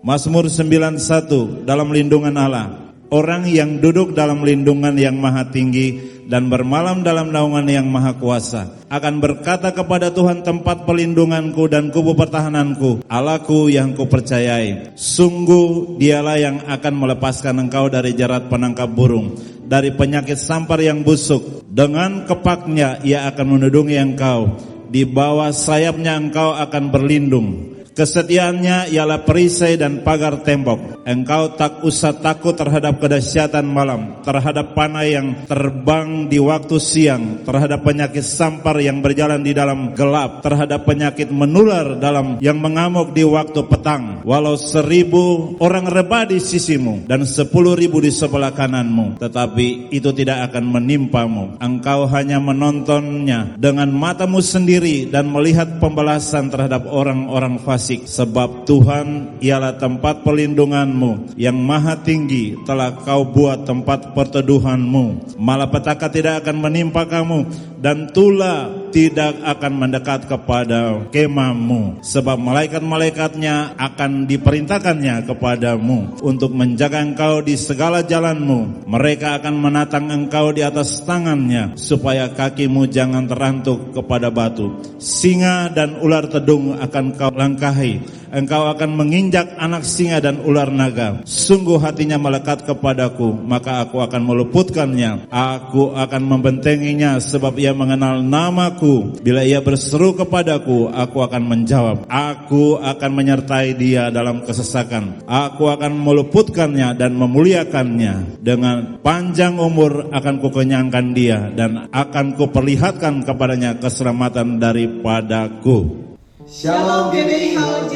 Mazmur 91, dalam lindungan Allah. Orang yang duduk dalam lindungan yang maha tinggi dan bermalam dalam naungan yang maha kuasa akan berkata kepada Tuhan tempat pelindunganku dan kubu pertahananku, Allahku yang kupercayai. Sungguh dialah yang akan melepaskan engkau dari jerat penangkap burung, dari penyakit sampar yang busuk. Dengan kepaknya ia akan menudungi engkau, di bawah sayapnya engkau akan berlindung. Kesetiaannya ialah perisai dan pagar tembok. Engkau tak usah takut terhadap kedahsyatan malam, terhadap panah yang terbang di waktu siang, terhadap penyakit sampar yang berjalan di dalam gelap, terhadap penyakit menular yang mengamuk di waktu petang. Walau 1,000 orang rebah di sisimu dan 10.000 di sebelah kananmu, tetapi itu tidak akan menimpamu. Engkau hanya menontonnya dengan matamu sendiri dan melihat pembalasan terhadap orang-orang fasik. Sebab Tuhan ialah tempat pelindunganmu, yang maha tinggi telah kau buat tempat perteduhanmu. Malapetaka tidak akan menimpa kamu, dan tula tidak akan mendekat kepada kemahmu. Sebab malaikat-malaikatnya akan diperintahkannya kepadamu untuk menjaga engkau di segala jalanmu. Mereka akan menatang engkau di atas tangannya, supaya kakimu jangan terantuk kepada batu. Singa dan ular tedung akan kau langkahi. Engkau akan menginjak anak singa dan ular naga. Sungguh hatinya melekat kepadaku, maka aku akan meluputkannya. Aku akan membentenginya, sebab ia mengenal namaku. Bila ia berseru kepadaku, aku akan menjawab. Aku akan menyertai dia dalam kesesakan. Aku akan meluputkannya dan memuliakannya. Dengan panjang umur akan kukenyangkan dia, dan akan kuperlihatkan kepadanya keselamatan daripadaku. Shalom GBI HOJ,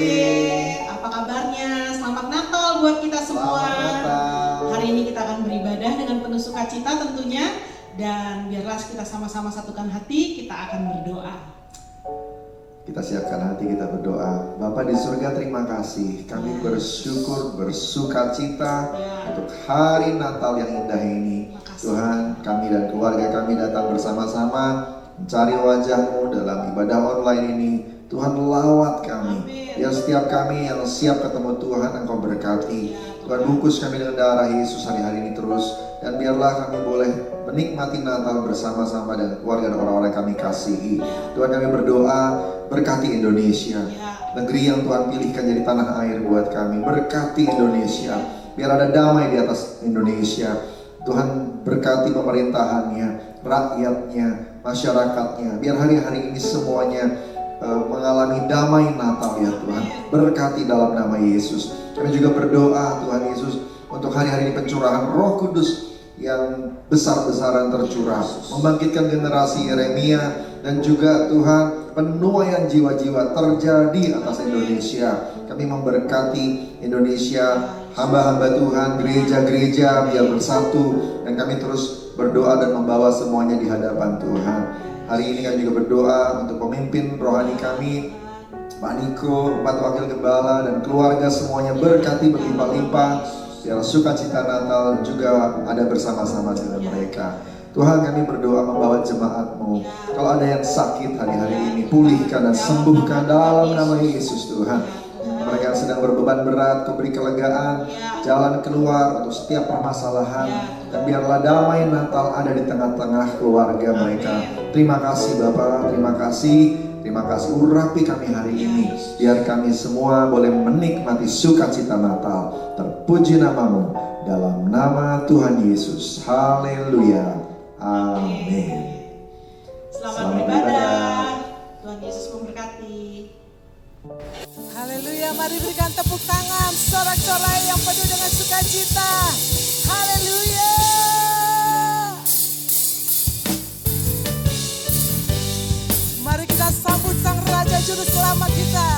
apa kabarnya? Selamat Natal buat kita semua. Hari ini kita akan beribadah dengan penuh sukacita tentunya. Dan biarlah kita sama-sama satukan hati, kita akan berdoa. Kita siapkan hati, kita berdoa. Bapa di surga, terima kasih. Kami bersyukur, bersukacita untuk hari Natal yang indah ini. Tuhan, kami dan keluarga kami datang bersama-sama mencari wajah-Mu dalam ibadah online ini. Tuhan, lawat kami. Biar setiap kami yang siap ketemu Tuhan, Engkau berkati. Tuhan, bungkus kami dengan darah Yesus hari-hari ini terus. Dan biarlah kami boleh menikmati Natal bersama-sama dengan keluarga dan orang-orang yang kami kasihi. Tuhan, kami berdoa, berkati Indonesia, negeri yang Tuhan pilihkan jadi tanah air buat kami. Berkati Indonesia, biar ada damai di atas Indonesia. Tuhan, berkati pemerintahannya, rakyatnya, masyarakatnya. Biar hari-hari ini semuanya mengalami damai Natal ya Tuhan. Berkati dalam nama Yesus. Kami juga berdoa Tuhan Yesus untuk hari-hari ini pencurahan Roh Kudus yang besar-besaran tercurah, membangkitkan generasi Yeremia, dan juga Tuhan penuaian jiwa-jiwa terjadi atas Indonesia. Kami memberkati Indonesia, hamba-hamba Tuhan, gereja-gereja biar bersatu, dan kami terus berdoa dan membawa semuanya di hadapan Tuhan. Hari ini kami juga berdoa untuk pemimpin rohani kami, Pak Niko, 4 wakil gembala, dan keluarga semuanya berkati berlimpah-limpah. Biar sukacita Natal juga ada bersama-sama dengan mereka. Tuhan, kami berdoa membawa jemaat-Mu. Kalau ada yang sakit hari-hari ini, pulihkan dan sembuhkan dalam nama Yesus Tuhan. Mereka yang sedang berbeban berat, Kau beri kelegaan, jalan keluar untuk setiap permasalahan. Dan biarlah damai Natal ada di tengah-tengah keluarga mereka. Terima kasih Bapa, terima kasih. Terima kasih, urapi kami hari ini. Biar kami semua boleh menikmati sukacita Natal. Terpuji nama-Mu dalam nama Tuhan Yesus. Haleluya. Amin. Selamat beribadah. Tuhan Yesus memberkati. Haleluya, mari berikan tepuk tangan, sorak-sorai yang penuh dengan sukacita. Haleluya. Mari kita sambut Sang Raja Juru Selamat kita.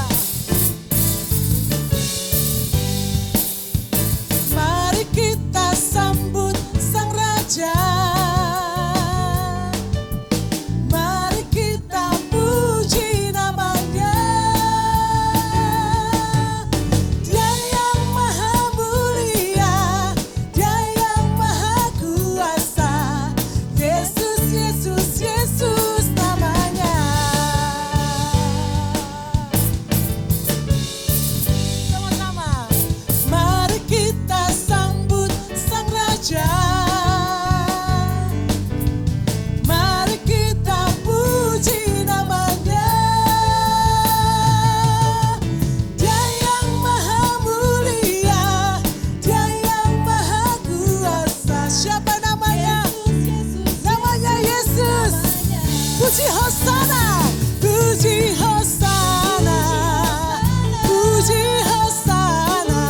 puji Hosana,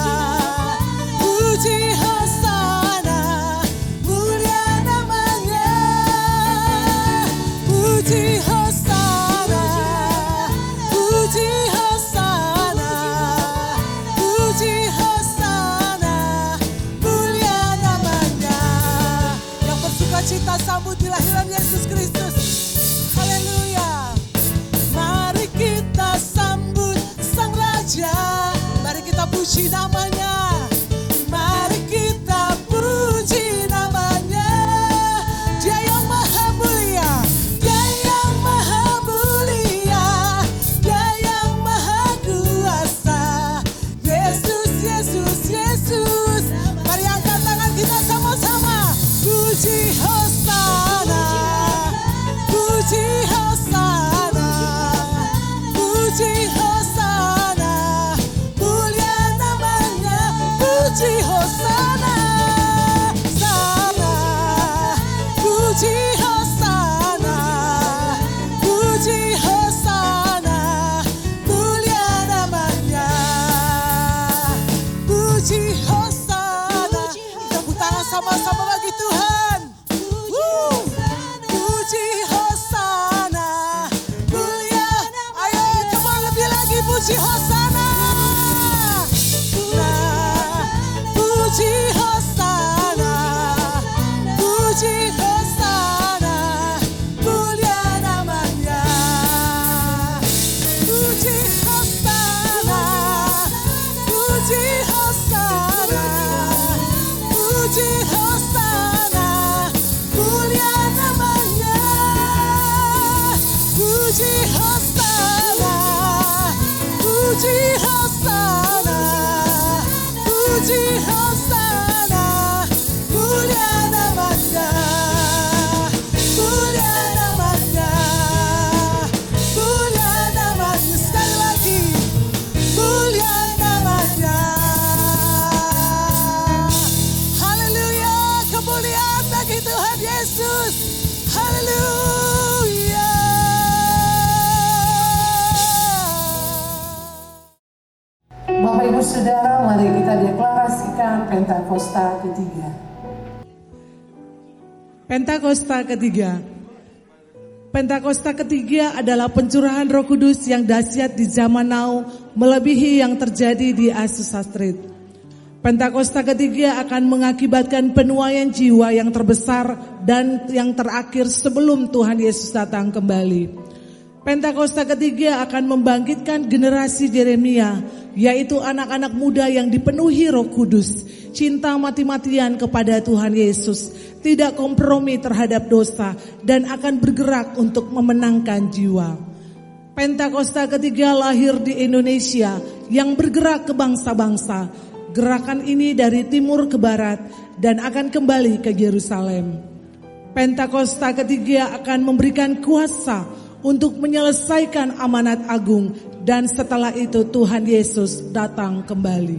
puji Hosana, mulia namanya. Puji Hosana, puji Hosana, puji Hosana, mulia namanya. Yang bersuka cita sambut kelahiran Yesus Kristus. Haleluya. Mari kita sambut Sang Raja. Mari kita puji namanya. Mari kita puji namanya. Dia yang maha mulia. Dia yang maha mulia. Dia yang maha kuasa. Yesus, Yesus, Yesus. Mari angkat tangan kita sama-sama. Puji Hosana, puji Hosana, puji Hosana, mulia namanya. Puji Hosana, sana, puji Hosana, puji Hosana, mulia namanya. Puji Hosana. Tepuk tangan sama-sama bagi Tuhan. Puji Hosana, mulia. Ayo coba lebih lagi puji Hosana. Puji Hosana, puji Hosana, mulia namanya. Puji Hosana, puji Hosana, puji Hosana, mulia namanya. Puji Hosana, puji Hosana, puji Hosana, mulia namanya. Mulia namanya, mulia namanya. Sekali lagi, mulia namanya. Haleluya, kemuliaan bagi Tuhan Yesus. Haleluya. Bapak Ibu Saudara, mari kita deklarasikan Pentakosta ketiga. Pentakosta ketiga. Pentakosta ketiga adalah pencurahan Roh Kudus yang dahsyat di zaman now, melebihi yang terjadi di Azusa Street. Pentakosta ketiga akan mengakibatkan penuaian jiwa yang terbesar dan yang terakhir sebelum Tuhan Yesus datang kembali. Pentakosta ketiga akan membangkitkan generasi Yeremia, yaitu anak-anak muda yang dipenuhi Roh Kudus, cinta mati-matian kepada Tuhan Yesus, tidak kompromi terhadap dosa, dan akan bergerak untuk memenangkan jiwa. Pentakosta ketiga lahir di Indonesia yang bergerak ke bangsa-bangsa. Gerakan ini dari timur ke barat dan akan kembali ke Yerusalem. Pentakosta ketiga akan memberikan kuasa untuk menyelesaikan amanat agung, dan setelah itu Tuhan Yesus datang kembali.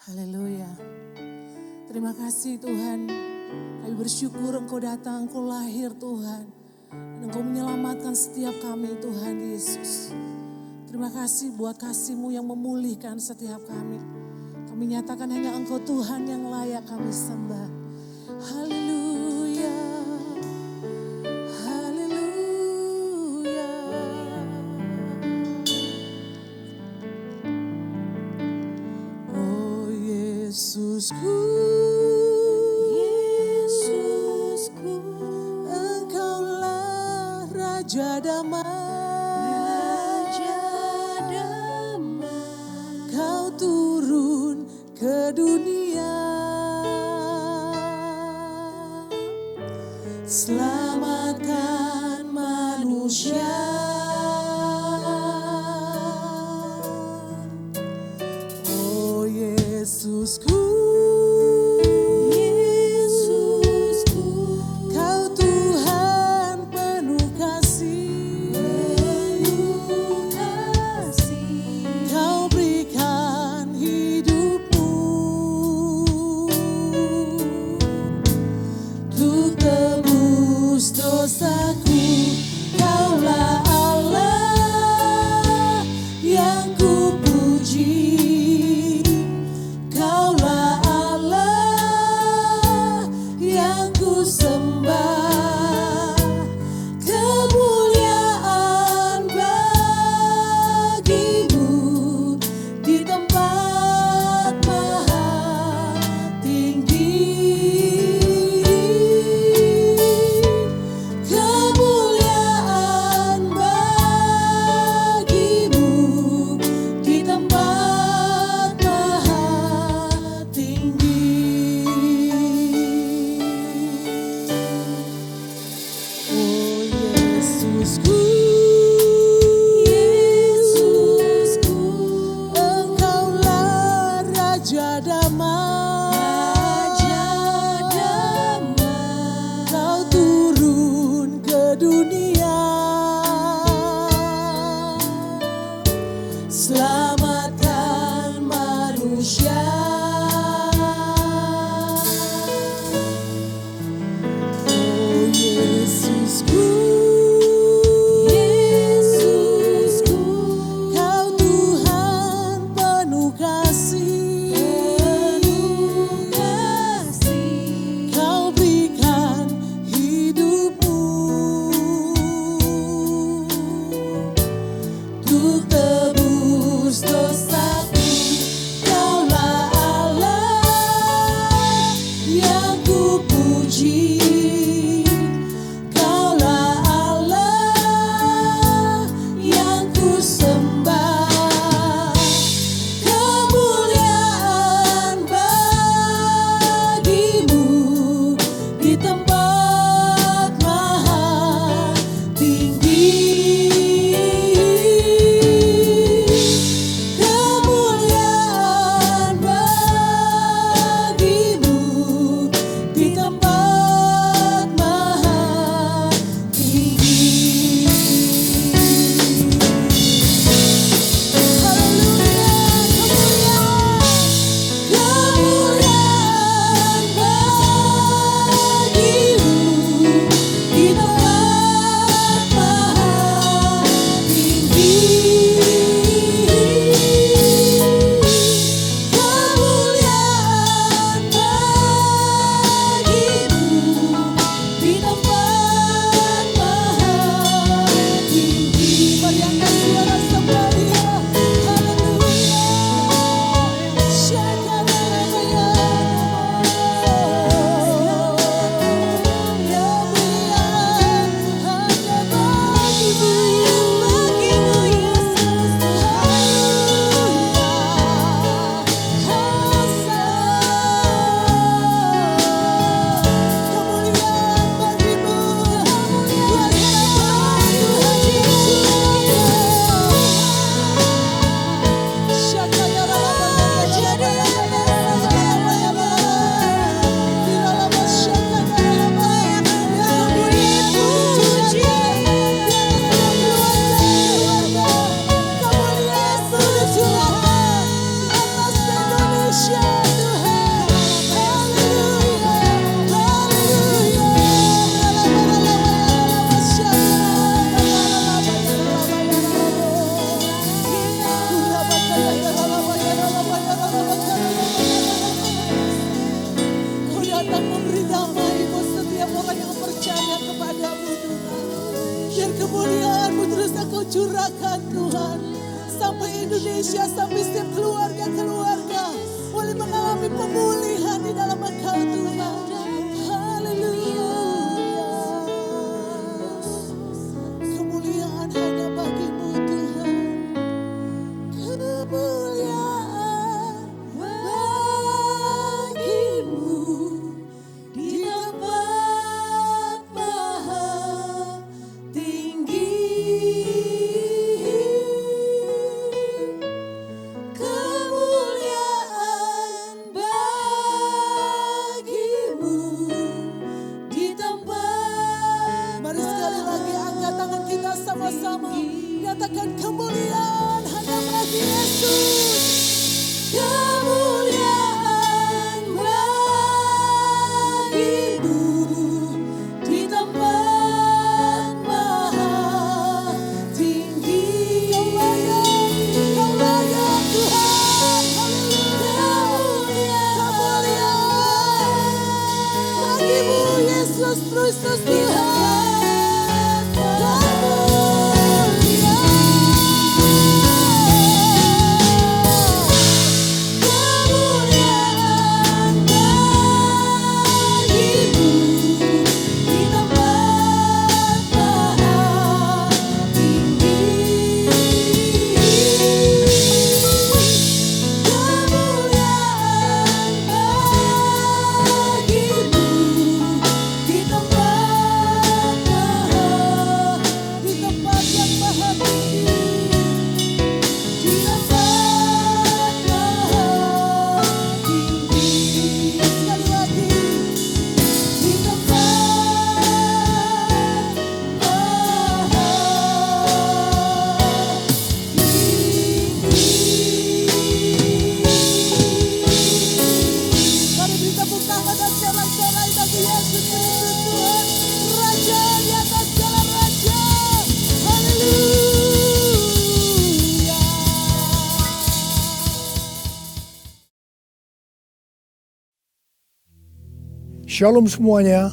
Haleluya. Terima kasih Tuhan. Kami bersyukur Engkau datang, Engkau lahir Tuhan. Dan Engkau menyelamatkan setiap kami Tuhan Yesus. Terima kasih buat kasih-Mu yang memulihkan setiap kami. Kami nyatakan hanya Engkau Tuhan yang layak kami sembah. Haleluya. Yesusku, Yesusku, Engkaulah Raja Damai, Raja Damai. Kau turun ke dunia, selamatkan manusia. Oh Yesusku, Yesusku, Kau Tuhan penuh kasih, penuh kasih. Kau berikan hidupmu puji, Kaulah Allah yang ku sembah, kemuliaan bagimu di tempat maha tinggi. Kemuliaan bagimu di tempat maha tinggi. Oh Yesusku, Yesusku, Engkaulah Raja Damai, Kau turun ke dunia, selamatkan manusia. Oh Yesusku, Yesusku, Kau Tuhan penuh kasih, Kau berikan hidupmu untuk tebus dosaku. Kaulah Allah yang ku puji, Kaulah Allah yang ku sembah, kemuliaan bagimu di tempat maha tinggi. Kemuliaan bagimu di tempat maha tinggi. Haleluya, kemuliaan bagimu di tempat maha tinggi. Kemuliaan bagimu di tempat maha tinggi. Mari angkat suara sembah Dia. Haleluya. Syakaraya. Kemuliaan hanya bagimu, Yesus. Kemuliaan bagimu, Kau datang memberi damai buat setiap orang yang percaya kepadamu Tuhan. Biar kemuliaan-Mu terus Engkau curahkan Tuhan, sampai Indonesia, sampai setiap keluarga-keluarga boleh mengalami pemulihan di dalam Engkau Tuhan. Haleluya. Kemuliaan hanya bagimu Tuhan. Kemuliaan bagimu di tempat maha tinggi. Kristus Tuhan. Shalom semuanya.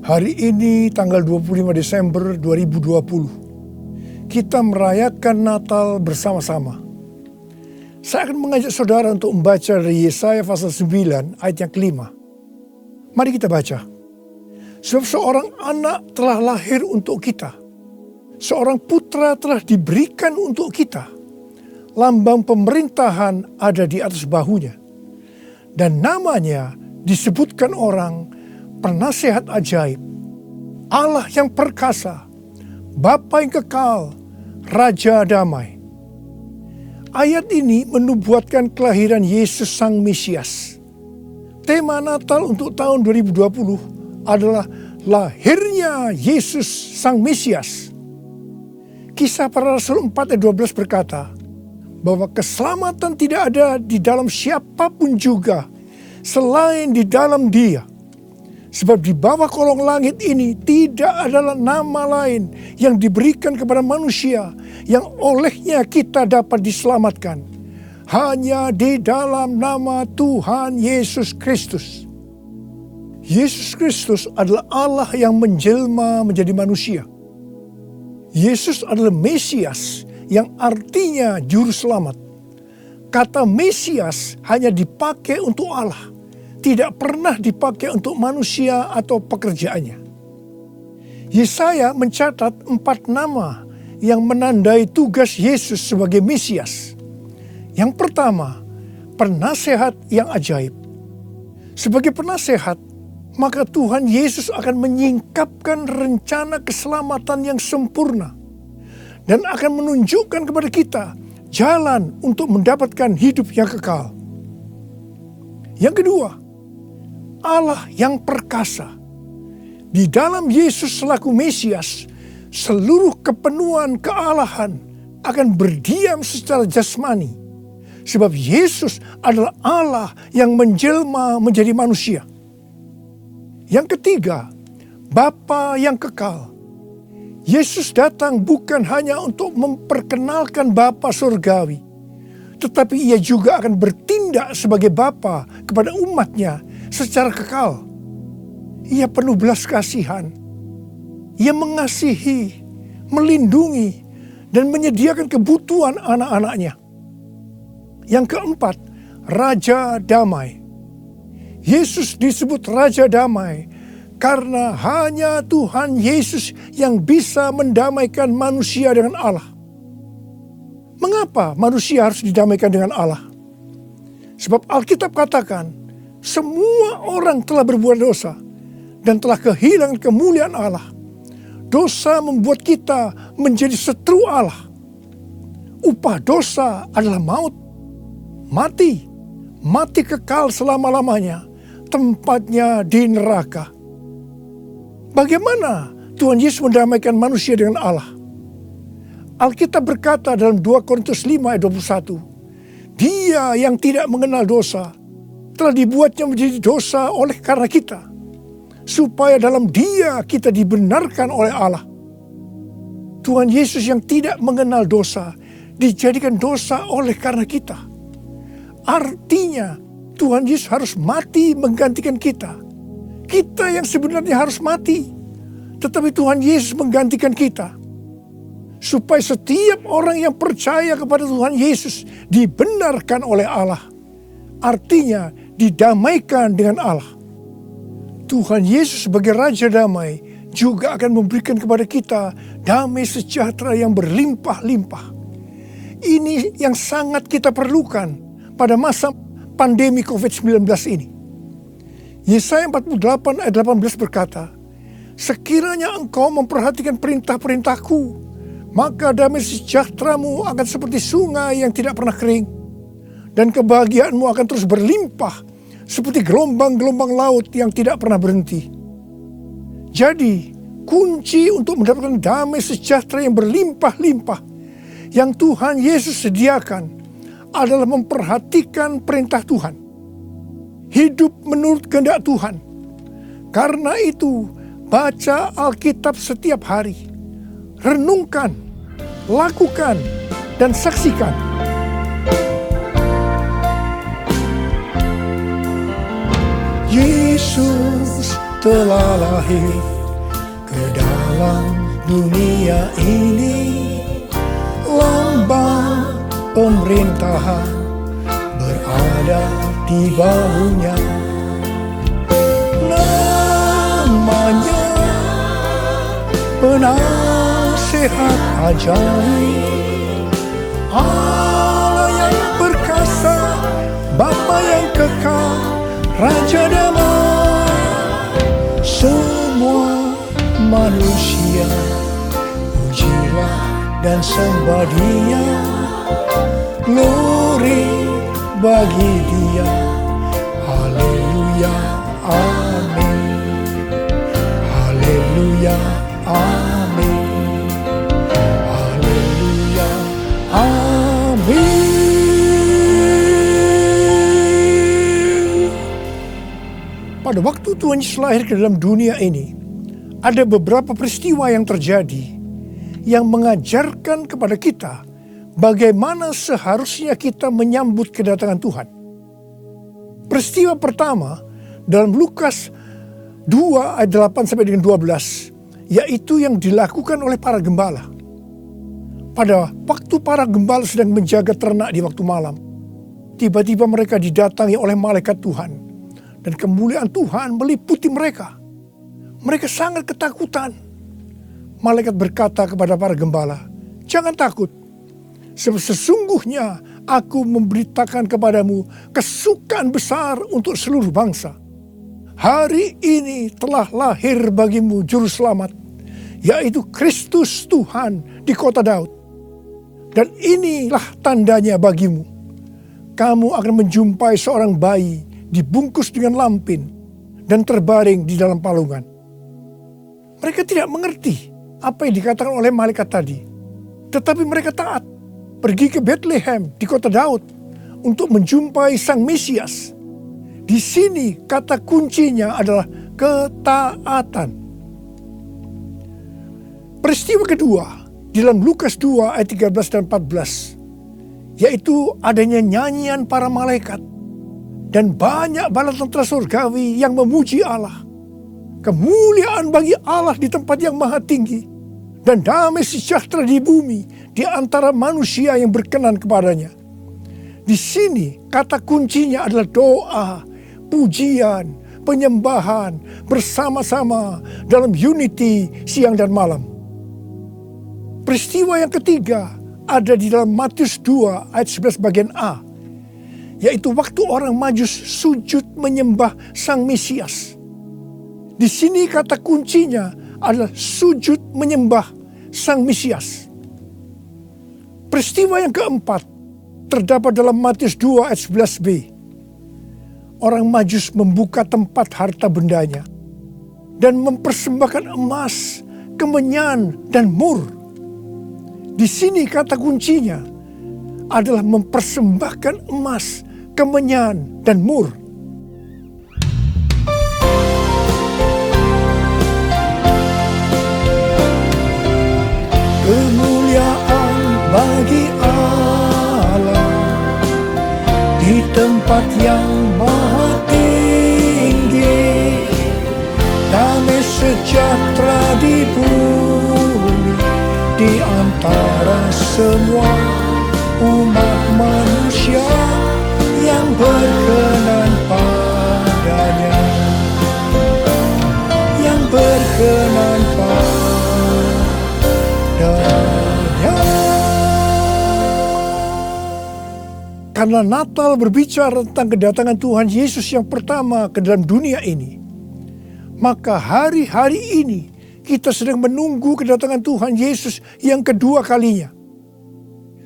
Hari ini tanggal 25 Desember 2020. Kita merayakan Natal bersama-sama. Saya akan mengajak saudara untuk membaca dari Yesaya pasal 9 ayat yang kelima. Mari kita baca. Sebab seorang anak telah lahir untuk kita. Seorang putra telah diberikan untuk kita. Lambang pemerintahan ada di atas bahunya. Dan namanya disebutkan orang Penasehat Ajaib, Allah yang perkasa, Bapa yang kekal, Raja Damai. Ayat ini menubuatkan kelahiran Yesus Sang Mesias. Tema Natal untuk tahun 2020 adalah lahirnya Yesus Sang Mesias. Kisah Para Rasul 4 ayat 12 berkata bahwa keselamatan tidak ada di dalam siapapun juga selain di dalam Dia. Sebab di bawah kolong langit ini tidak adalah nama lain yang diberikan kepada manusia yang olehnya kita dapat diselamatkan. Hanya di dalam nama Tuhan Yesus Kristus. Yesus Kristus adalah Allah yang menjelma menjadi manusia. Yesus adalah Mesias yang artinya juru selamat. Kata Mesias hanya dipakai untuk Allah. Tidak pernah dipakai untuk manusia atau pekerjaannya. Yesaya mencatat 4 nama yang menandai tugas Yesus sebagai Mesias. Yang pertama, penasehat yang ajaib. Sebagai penasehat, maka Tuhan Yesus akan menyingkapkan rencana keselamatan yang sempurna dan akan menunjukkan kepada kita jalan untuk mendapatkan hidup yang kekal. Yang kedua, Allah yang perkasa. Di dalam Yesus selaku Mesias, seluruh kepenuhan kealahan akan berdiam secara jasmani. Sebab Yesus adalah Allah yang menjelma menjadi manusia. Yang ketiga, Bapa yang kekal. Yesus datang bukan hanya untuk memperkenalkan Bapa surgawi, tetapi ia juga akan bertindak sebagai Bapa kepada umatnya secara kekal. Ia penuh belas kasihan. Ia mengasihi, melindungi, dan menyediakan kebutuhan anak-anaknya. Yang keempat, Raja Damai. Yesus disebut Raja Damai karena hanya Tuhan Yesus yang bisa mendamaikan manusia dengan Allah. Mengapa manusia harus didamaikan dengan Allah? Sebab Alkitab katakan, semua orang telah berbuat dosa dan telah kehilangan kemuliaan Allah. Dosa membuat kita menjadi setru Allah. Upah dosa adalah maut, mati kekal selama-lamanya, tempatnya di neraka. Bagaimana Tuhan Yesus mendamaikan manusia dengan Allah? Alkitab berkata dalam 2 Korintus 5 ayat 21, Dia yang tidak mengenal dosa telah dibuatnya menjadi dosa oleh karena kita, supaya dalam Dia kita dibenarkan oleh Allah. Tuhan Yesus yang tidak mengenal dosa dijadikan dosa oleh karena kita. Artinya Tuhan Yesus harus mati menggantikan kita. Kita yang sebenarnya harus mati, tetapi Tuhan Yesus menggantikan kita. Supaya setiap orang yang percaya kepada Tuhan Yesus dibenarkan oleh Allah. Artinya didamaikan dengan Allah. Tuhan Yesus sebagai Raja Damai juga akan memberikan kepada kita damai sejahtera yang berlimpah-limpah. Ini yang sangat kita perlukan pada masa pandemi COVID-19 ini. Yesaya 48 ayat 18 berkata, sekiranya engkau memperhatikan perintah-perintahku, maka damai sejahteramu akan seperti sungai yang tidak pernah kering. Dan kebahagiaanmu akan terus berlimpah seperti gelombang-gelombang laut yang tidak pernah berhenti. Jadi, kunci untuk mendapatkan damai sejahtera yang berlimpah-limpah yang Tuhan Yesus sediakan adalah memperhatikan perintah Tuhan. Hidup menurut kehendak Tuhan. Karena itu, baca Alkitab setiap hari. Renungkan, lakukan, dan saksikan. Yesus telah lahir ke dalam dunia ini. Lambang pemerintahan berada di bahunya. Namanya Penasehat Ajaib, Allah yang perkasa, Bapa yang kekal, Raja Damai. Semua manusia pujilah dan sembah Dia, glory bagi Dia. Haleluya, amin. Haleluya, amin. Haleluya, amin. Pada waktu Tuhan Yesus lahir ke dalam dunia ini, ada beberapa peristiwa yang terjadi yang mengajarkan kepada kita bagaimana seharusnya kita menyambut kedatangan Tuhan. Peristiwa pertama dalam Lukas 2 ayat 8 sampai dengan 12, yaitu yang dilakukan oleh para gembala. Pada waktu para gembala sedang menjaga ternak di waktu malam, tiba-tiba mereka didatangi oleh malaikat Tuhan, dan kemuliaan Tuhan meliputi mereka. Mereka sangat ketakutan. Malaikat berkata kepada para gembala, jangan takut. Sesungguhnya aku memberitakan kepadamu kesukaan besar untuk seluruh bangsa. Hari ini telah lahir bagimu juru selamat, yaitu Kristus Tuhan di kota Daud. Dan inilah tandanya bagimu. Kamu akan menjumpai seorang bayi dibungkus dengan lampin dan terbaring di dalam palungan. Mereka tidak mengerti apa yang dikatakan oleh malaikat tadi. Tetapi mereka taat. Pergi ke Bethlehem di kota Daud untuk menjumpai Sang Mesias. Di sini kata kuncinya adalah ketaatan. Peristiwa kedua di dalam Lukas 2 ayat 13 dan 14, yaitu adanya nyanyian para malaikat dan banyak bala tentara surgawi yang memuji Allah. Kemuliaan bagi Allah di tempat yang maha tinggi, dan damai sejahtera di bumi di antara manusia yang berkenan kepadanya. Di sini kata kuncinya adalah doa, pujian, penyembahan bersama-sama dalam unity siang dan malam. Peristiwa yang ketiga ada di dalam Matius 2 ayat 11 bagian A, yaitu waktu orang Majus sujud menyembah Sang Mesias. Di sini kata kuncinya adalah sujud menyembah Sang Mesias. Peristiwa yang keempat terdapat dalam Matius 2 ayat 11b. Orang Majus membuka tempat harta bendanya dan mempersembahkan emas, kemenyan, dan mur. Di sini kata kuncinya adalah mempersembahkan emas, kemenyan, dan mur. Kemuliaan bagi Allah di tempat yang maha tinggi, sejahtera di bumi di antara semua umat manusia yang berkenan padanya, yang berkenan padanya. Karena Natal berbicara tentang kedatangan Tuhan Yesus yang pertama ke dalam dunia ini, maka hari-hari ini kita sedang menunggu kedatangan Tuhan Yesus yang kedua kalinya.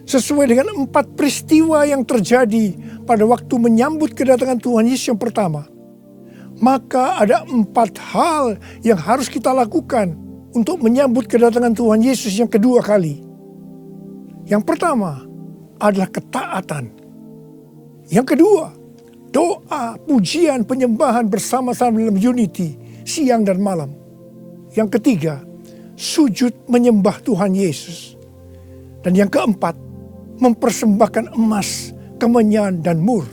Sesuai dengan 4 peristiwa yang terjadi pada waktu menyambut kedatangan Tuhan Yesus yang pertama, maka ada 4 hal yang harus kita lakukan untuk menyambut kedatangan Tuhan Yesus yang kedua kali. Yang pertama adalah ketaatan. Yang kedua, doa, pujian, penyembahan bersama-sama dalam unity, siang dan malam. Yang ketiga, sujud menyembah Tuhan Yesus. Dan yang keempat, mempersembahkan emas, kemenyan, dan mur.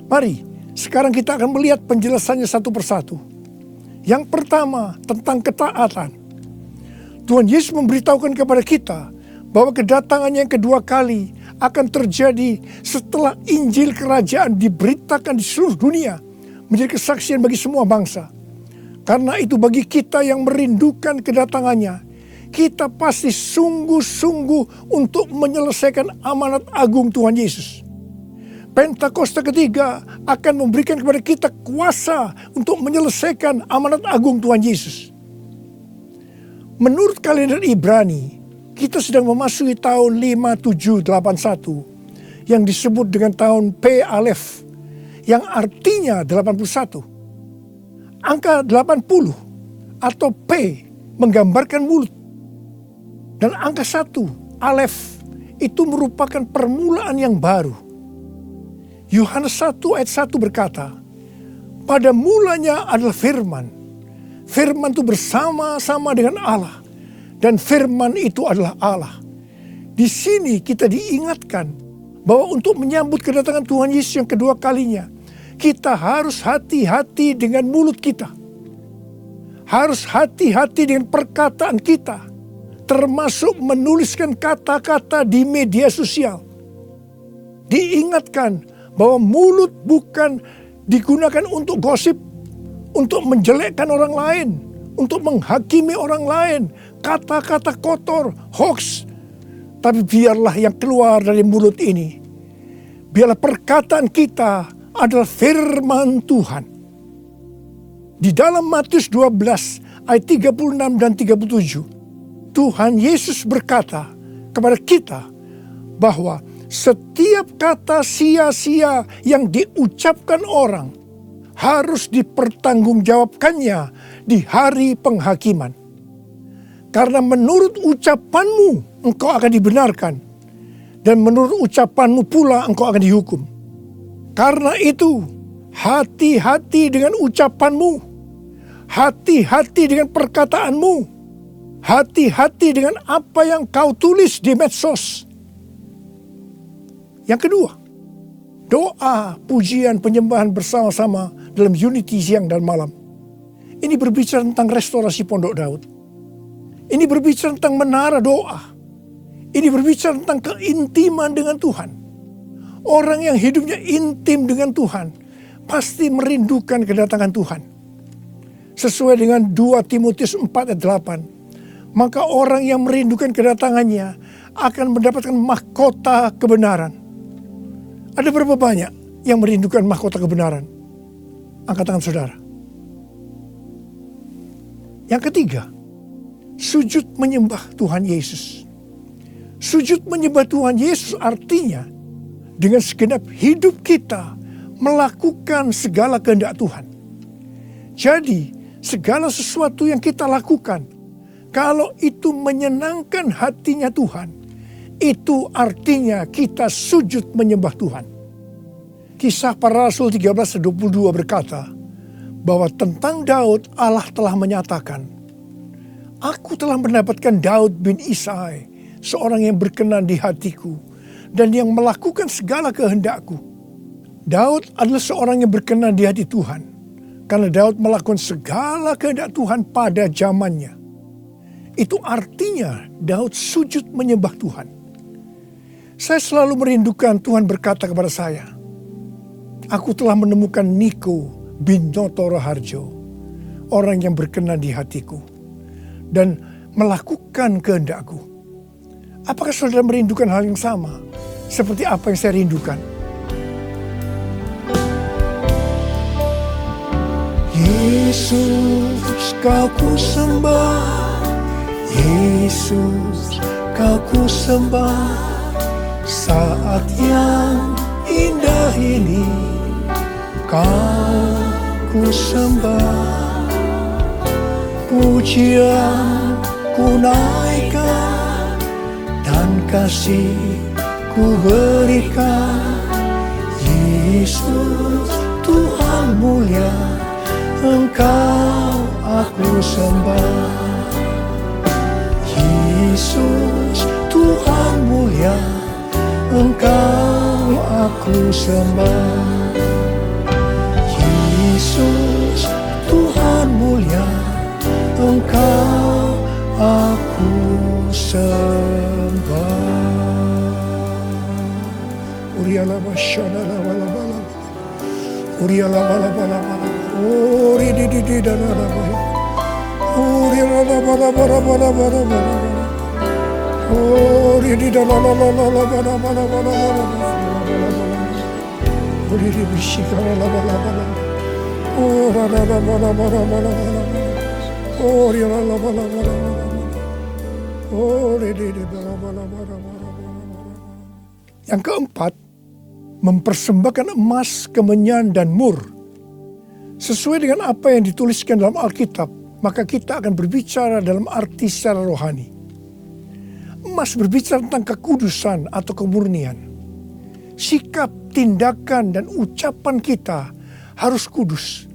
Mari, sekarang kita akan melihat penjelasannya satu persatu. Yang pertama, tentang ketaatan. Tuhan Yesus memberitahukan kepada kita bahwa kedatangannya yang kedua kali akan terjadi setelah Injil Kerajaan diberitakan di seluruh dunia, menjadi kesaksian bagi semua bangsa. Karena itu bagi kita yang merindukan kedatangannya, kita pasti sungguh-sungguh untuk menyelesaikan amanat agung Tuhan Yesus. Pentakosta ketiga akan memberikan kepada kita kuasa untuk menyelesaikan amanat agung Tuhan Yesus. Menurut kalender Ibrani, kita sedang memasuki tahun 5781 yang disebut dengan tahun P Alef, yang artinya 81. Angka 80 atau P menggambarkan mulut. Dan angka 1, Alef, itu merupakan permulaan yang baru. Yohanes 1 ayat 1 berkata, pada mulanya adalah firman. Firman itu bersama-sama dengan Allah. Dan firman itu adalah Allah. Di sini kita diingatkan bahwa untuk menyambut kedatangan Tuhan Yesus yang kedua kalinya, kita harus hati-hati dengan mulut kita. Harus hati-hati dengan perkataan kita, termasuk menuliskan kata-kata di media sosial. Diingatkan bahwa mulut bukan digunakan untuk gosip, untuk menjelekkan orang lain, untuk menghakimi orang lain, kata-kata kotor, hoax. Tapi biarlah yang keluar dari mulut ini, biarlah perkataan kita adalah firman Tuhan. Di dalam Matius 12 ayat 36 dan 37, Tuhan Yesus berkata kepada kita bahwa setiap kata sia-sia yang diucapkan orang harus dipertanggungjawabkannya di hari penghakiman. Karena menurut ucapanmu engkau akan dibenarkan, dan menurut ucapanmu pula engkau akan dihukum. Karena itu, hati-hati dengan ucapanmu, hati-hati dengan perkataanmu, hati-hati dengan apa yang kau tulis di medsos. Yang kedua, doa, pujian, penyembahan bersama-sama dalam unity siang dan malam. Ini berbicara tentang restorasi Pondok Daud. Ini berbicara tentang menara doa. Ini berbicara tentang keintiman dengan Tuhan. Orang yang hidupnya intim dengan Tuhan pasti merindukan kedatangan Tuhan. Sesuai dengan 2 Timotius 4 ayat 8. Maka orang yang merindukan kedatangannya akan mendapatkan mahkota kebenaran. Ada berapa banyak yang merindukan mahkota kebenaran? Angkat tangan saudara. Yang ketiga, sujud menyembah Tuhan Yesus. Sujud menyembah Tuhan Yesus artinya dengan segenap hidup kita melakukan segala kehendak Tuhan. Jadi segala sesuatu yang kita lakukan, kalau itu menyenangkan hatinya Tuhan, itu artinya kita sujud menyembah Tuhan. Kisah Para Rasul 13:22 berkata bahwa tentang Daud Allah telah menyatakan, aku telah mendapatkan Daud bin Isai, seorang yang berkenan di hatiku dan yang melakukan segala kehendakku. Daud adalah seorang yang berkenan di hati Tuhan. Karena Daud melakukan segala kehendak Tuhan pada zamannya. Itu artinya Daud sujud menyembah Tuhan. Saya selalu merindukan Tuhan berkata kepada saya, aku telah menemukan Niko bin Noto Raharjo, orang yang berkenan di hatiku, dan melakukan kehendakku. Apakah saudara merindukan hal yang sama seperti apa yang saya rindukan? Yesus, kau ku sembah, Yesus, kau ku sembah. Saat yang indah ini kau ku sembah, pujian ku naikkan dan kasih ku berikan. Yesus, Tuhan mulia, Engkau aku sembah. Yesus, Tuhan mulia, Engkau aku sembah. Yesus, Tuhan mulia, Engkau aku sembah. Uriala basyana la bala bala, Uriala bala bala bala, Uri di dana bala, Uriala bala bala bala bala bala. Oh, di dalam la la la la bala bala bala bala. Oh, di bersihkan la bala bala. Oh, la la la bala bala bala bala. Oh, di la la bala bala bala. Oh, di bala bala bala bala. Yang keempat, mempersembahkan emas, kemenyan dan mur. Sesuai dengan apa yang dituliskan dalam Alkitab, maka kita akan berbicara dalam arti secara rohani. Emas berbicara tentang kekudusan atau kemurnian. Sikap, tindakan, dan ucapan kita harus kudus.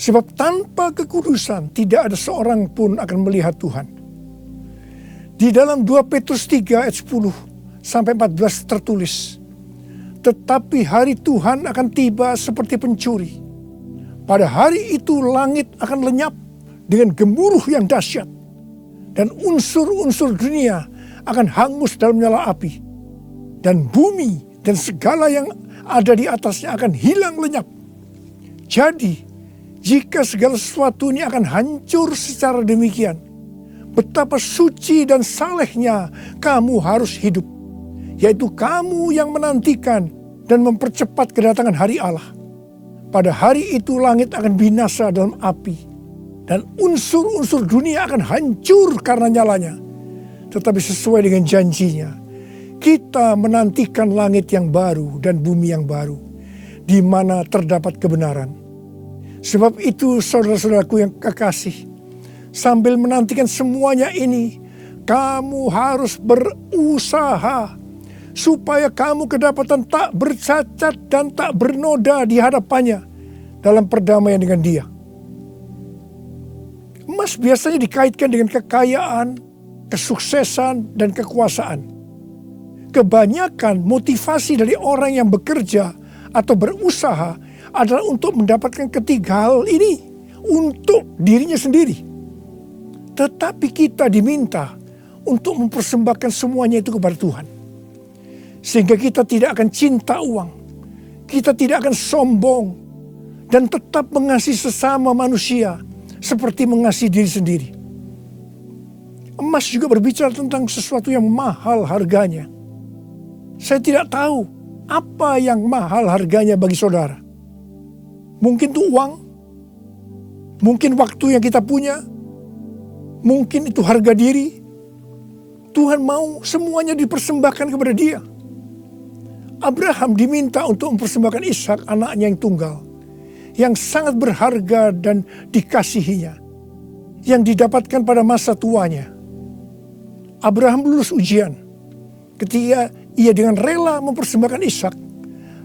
Sebab tanpa kekudusan tidak ada seorang pun akan melihat Tuhan. Di dalam 2 Petrus 3 ayat 10-14 tertulis, tetapi hari Tuhan akan tiba seperti pencuri. Pada hari itu langit akan lenyap dengan gemuruh yang dahsyat, dan unsur-unsur dunia akan hangus dalam nyala api, dan bumi dan segala yang ada di atasnya akan hilang lenyap. Jadi, jika segala sesuatu ini akan hancur secara demikian, betapa suci dan salehnya kamu harus hidup, yaitu kamu yang menantikan dan mempercepat kedatangan hari Allah. Pada hari itu langit akan binasa dalam api, dan unsur-unsur dunia akan hancur karena nyalanya. Tetapi sesuai dengan janjinya, kita menantikan langit yang baru dan bumi yang baru, di mana terdapat kebenaran. Sebab itu saudara-saudaraku yang kekasih, sambil menantikan semuanya ini, kamu harus berusaha supaya kamu kedapatan tak bercacat dan tak bernoda di hadapannya dalam perdamaian dengan Dia. Emas biasanya dikaitkan dengan kekayaan, kesuksesan, dan kekuasaan. Kebanyakan motivasi dari orang yang bekerja atau berusaha adalah untuk mendapatkan ketiga hal ini untuk dirinya sendiri. Tetapi kita diminta untuk mempersembahkan semuanya itu kepada Tuhan. Sehingga kita tidak akan cinta uang, kita tidak akan sombong, dan tetap mengasihi sesama manusia seperti mengasihi diri sendiri. Emas juga berbicara tentang sesuatu yang mahal harganya. Saya tidak tahu apa yang mahal harganya bagi saudara. Mungkin itu uang, mungkin waktu yang kita punya, mungkin itu harga diri. Tuhan mau semuanya dipersembahkan kepada Dia. Abraham diminta untuk mempersembahkan Ishak, anaknya yang tunggal, yang sangat berharga dan dikasihinya, yang didapatkan pada masa tuanya. Abraham lulus ujian ketika ia dengan rela mempersembahkan Ishak,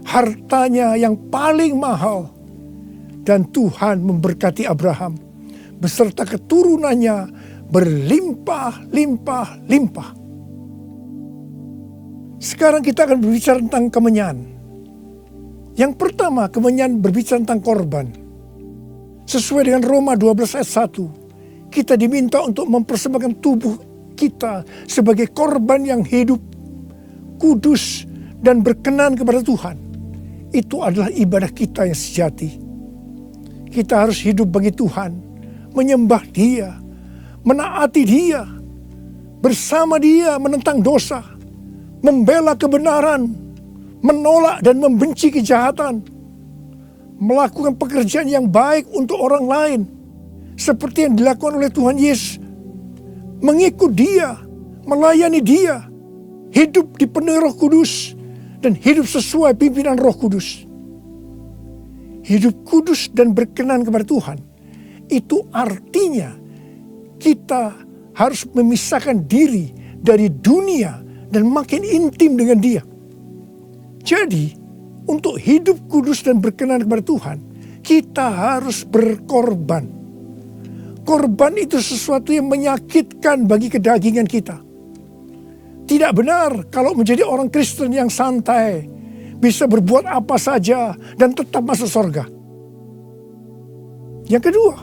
hartanya yang paling mahal, dan Tuhan memberkati Abraham beserta keturunannya berlimpah-limpah-limpah. Sekarang kita akan berbicara tentang kemenyan. Yang pertama, kemenyan berbicara tentang korban. Sesuai dengan Roma 12 ayat 1, kita diminta untuk mempersembahkan tubuh kita sebagai korban yang hidup, kudus, dan berkenan kepada Tuhan. Itu adalah ibadah kita yang sejati. Kita harus hidup bagi Tuhan, menyembah Dia, menaati Dia, bersama Dia menentang dosa, membela kebenaran, menolak dan membenci kejahatan, melakukan pekerjaan yang baik untuk orang lain, seperti yang dilakukan oleh Tuhan Yesus, mengikut Dia, melayani Dia, hidup dipenuhi Roh Kudus, dan hidup sesuai pimpinan Roh Kudus. Hidup kudus dan berkenan kepada Tuhan, itu artinya kita harus memisahkan diri dari dunia dan makin intim dengan Dia. Jadi, untuk hidup kudus dan berkenan kepada Tuhan, kita harus berkorban. Korban itu sesuatu yang menyakitkan bagi kedagingan kita. Tidak benar kalau menjadi orang Kristen yang santai, bisa berbuat apa saja dan tetap masuk surga. Yang kedua,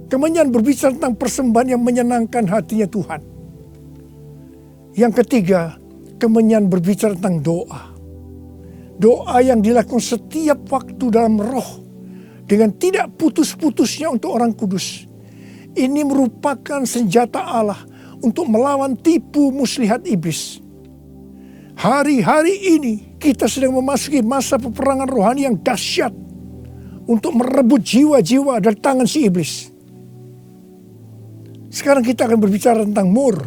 kemenyan berbicara tentang persembahan yang menyenangkan hatinya Tuhan. Yang ketiga, kemenyan berbicara tentang doa. Doa yang dilakukan setiap waktu dalam roh, dengan tidak putus-putusnya untuk orang kudus. Ini merupakan senjata Allah untuk melawan tipu muslihat iblis. Hari-hari ini kita sedang memasuki masa peperangan rohani yang dahsyat untuk merebut jiwa-jiwa dari tangan si iblis. Sekarang kita akan berbicara tentang mur.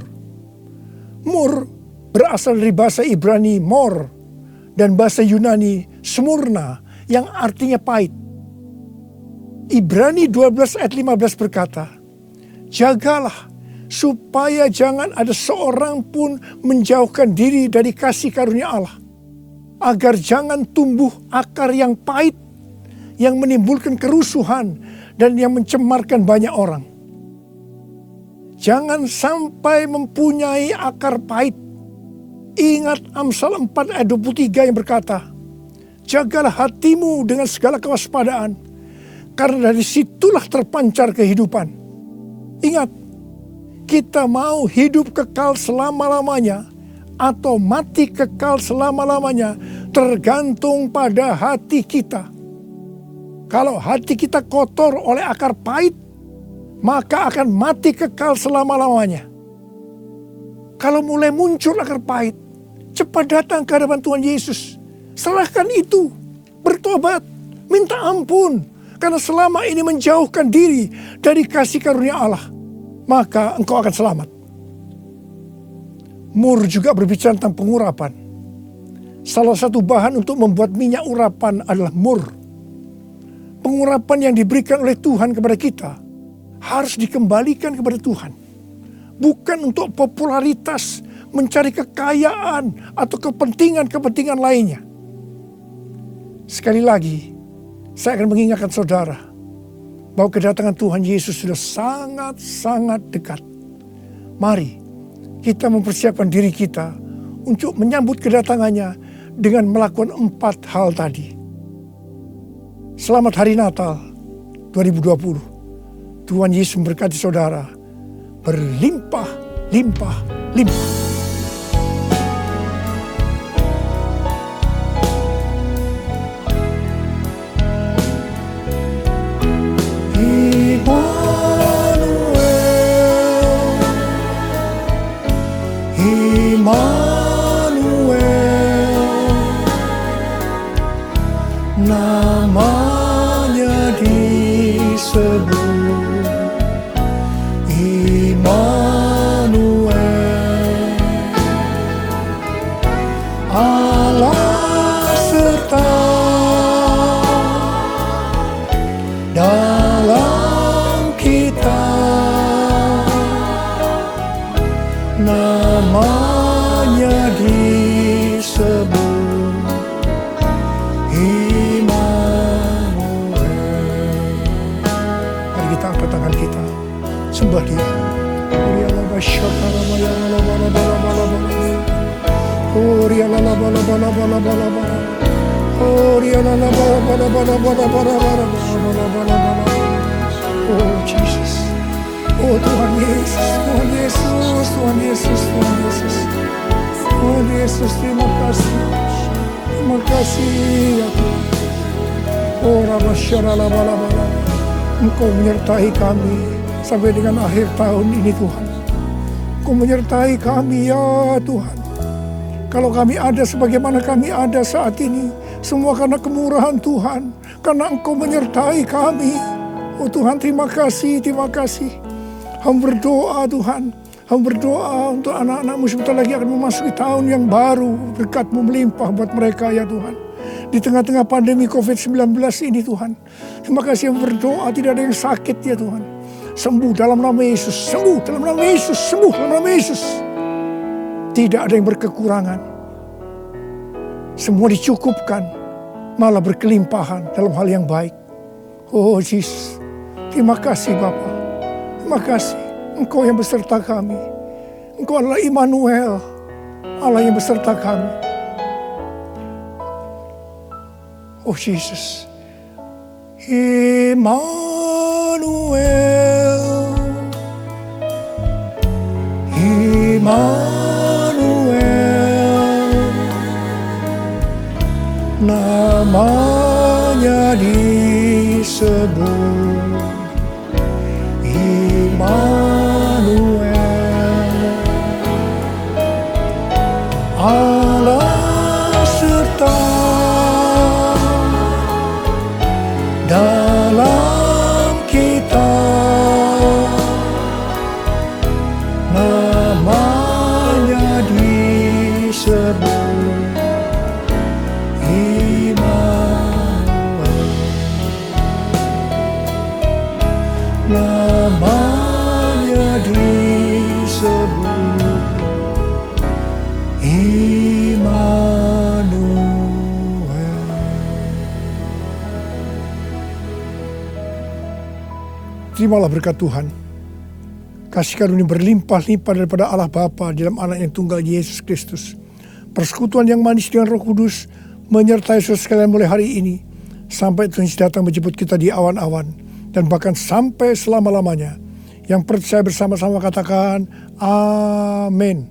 Mur berasal dari bahasa Ibrani mor dan bahasa Yunani smurna yang artinya pahit. Ibrani 12 ayat 15 berkata, jagalah supaya jangan ada seorang pun menjauhkan diri dari kasih karunia Allah, agar jangan tumbuh akar yang pahit, yang menimbulkan kerusuhan dan yang mencemarkan banyak orang. Jangan sampai mempunyai akar pahit. Ingat Amsal 4 ayat 23 yang berkata, jagalah hatimu dengan segala kewaspadaan, karena dari situlah terpancar kehidupan. Ingat, kita mau hidup kekal selama-lamanya atau mati kekal selama-lamanya tergantung pada hati kita. Kalau hati kita kotor oleh akar pahit, maka akan mati kekal selama-lamanya. Kalau mulai muncul akar pahit, cepat datang ke hadapan Tuhan Yesus. Serahkan itu, bertobat, minta ampun. Karena selama ini menjauhkan diri dari kasih karunia Allah, maka engkau akan selamat. Mur juga berbicara tentang pengurapan. Salah satu bahan untuk membuat minyak urapan adalah mur. Pengurapan yang diberikan oleh Tuhan kepada kita harus dikembalikan kepada Tuhan. Bukan untuk popularitas, mencari kekayaan, atau kepentingan-kepentingan lainnya. Sekali lagi, saya akan mengingatkan saudara bahwa kedatangan Tuhan Yesus sudah sangat-sangat dekat. Mari kita mempersiapkan diri kita untuk menyambut kedatangannya dengan melakukan 4 hal tadi. Selamat Hari Natal 2020. Tuhan Yesus memberkati saudara berlimpah-limpah-limpah. Namanya disebut Immanuel, Allah serta dalam kita. Namanya disebut sembah Dia. Oh Tuhan Yesus, Tuhan Yesus, Tuhan Yesus, Tuhan Yesus. Tuhan Yesus, terima kasih. Terima kasih ya Tuhan. Oh Rabasyaralabalabala, Engkau menyertai kami sampai dengan akhir tahun ini Tuhan. Engkau menyertai kami ya Tuhan. Kalau kami ada sebagaimana kami ada saat ini, semua karena kemurahan Tuhan, karena Engkau menyertai kami. Oh Tuhan, terima kasih, terima kasih. Hamba berdoa Tuhan, hamba berdoa untuk anak-anak-Mu sebentar lagi akan memasuki tahun yang baru. Berkat-Mu melimpah buat mereka ya Tuhan. Di tengah-tengah pandemi COVID-19 ini Tuhan. Terima kasih, hamba berdoa tidak ada yang sakit ya Tuhan. Sembuh dalam nama Yesus, sembuh dalam nama Yesus, sembuh dalam nama Yesus. Tidak ada yang berkekurangan. Semua dicukupkan, malah berkelimpahan dalam hal yang baik. Oh Yesus, terima kasih Bapa. Terima kasih, Engkau yang beserta kami. Engkau adalah Immanuel, Allah yang beserta kami. Oh Yesus, Immanuel, Immanuel, namanya disebut Immanuel, Allah serta dalam kita, namanya disebut Immanuel, namanya disebut Immanuel. Terimalah berkat Tuhan. Kasih karunia berlimpah-limpah daripada Allah Bapa dalam anak yang tunggal Yesus Kristus. Persekutuan yang manis dengan Roh Kudus menyertai saudara sekalian mulai hari ini sampai Tuhan Yesus datang menjemput kita di awan-awan dan bahkan sampai selama-lamanya. Yang percaya bersama-sama katakan amin.